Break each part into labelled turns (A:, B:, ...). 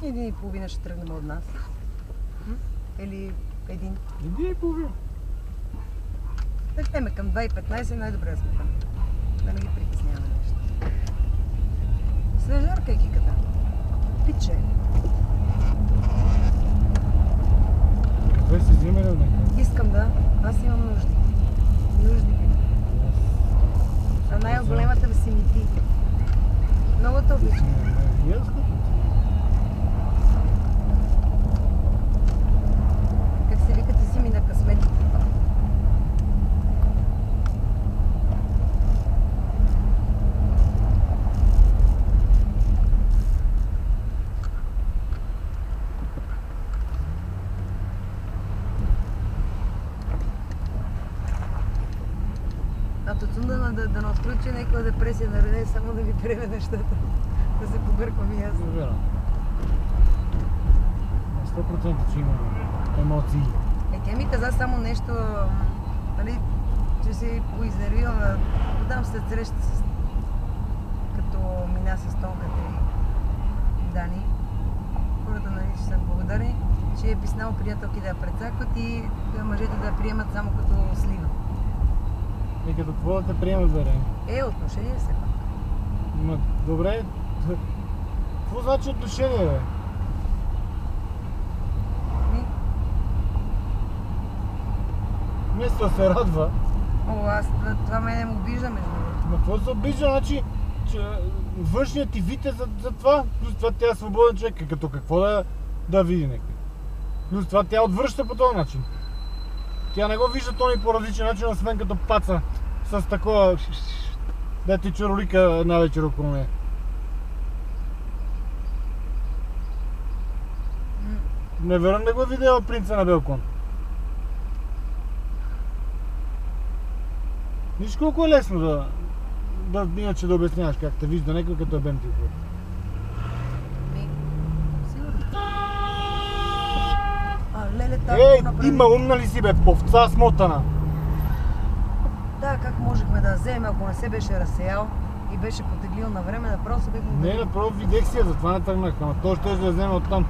A: 1,5 ще тръгнем от нас. Или 1.
B: 1,5.
A: Тръгнем към 2,15, най-добре сме там. Да не ги притесняваме нещо. Снежарка е киката. Пиче.
B: Кафе си взима ли от някъде?
A: Искам да. Аз имам нужди. Нужди ми. А най-големата си ми ти. Много те обичам. Как се вика, ти си ми на късметите. А Тоцунда да не отключи някаква депресия на Рене, само да ви приеме нещата. Да се побърквам и аз.
B: Не вярвам. 100% че има емоции.
A: Тя ми каза само нещо, нали, че си поизнервила, да дам след среща с... като мина с Тонката и Дани. Хората, нали, ще са благодарни, че е писнал приятелки да я прецакват и мъжете да я приемат само като слива.
B: И като какво да те приемат, бе?
A: Отношение все пак.
B: Ма, добре. Какво значи отношение, бе? Вместо да се радва.
A: Аз това мене ме обижда, между другото.
B: Ма какво се обижда, значи, че външният ти вид е за това. Плюс това тя е свободен човек, като какво да види някой. Плюс това тя отвръща по този начин. Тя не го вижда Тони по различен начин, освен като паца с такова... да ти чаролика една вечер около нея. Не верам да го е видяла принца на бел кон. Виж колко е лесно иначе да обясняваш как те вижда някой като е бен ти. Има умна ли си, бе, повца смотана?
A: Да, как можехме да вземем, ако не се беше разсеял и беше потеглил на време, направо се бихме...
B: Не, направо видех си я, затова не тръгнах, ама той ще да вземе оттам.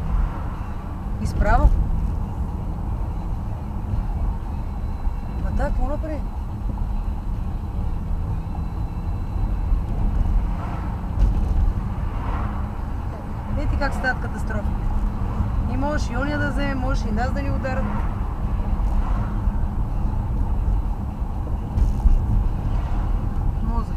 A: Изправо? Ма да, какво направи? Видите как стават катастрофи. И можеш и ония да вземе, можеш и нас да ни ударят. Мозък.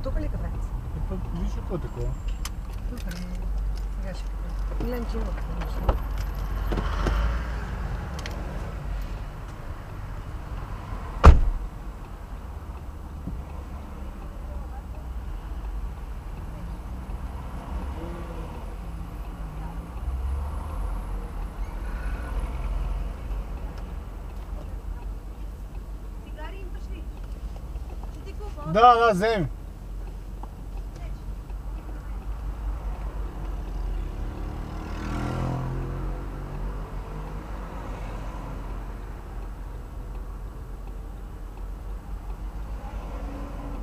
A: Тук ли кафе?
B: Виж какво е такова?
A: Добре. Сега ще кафе. Иленче има кафе.
B: Да, вземи.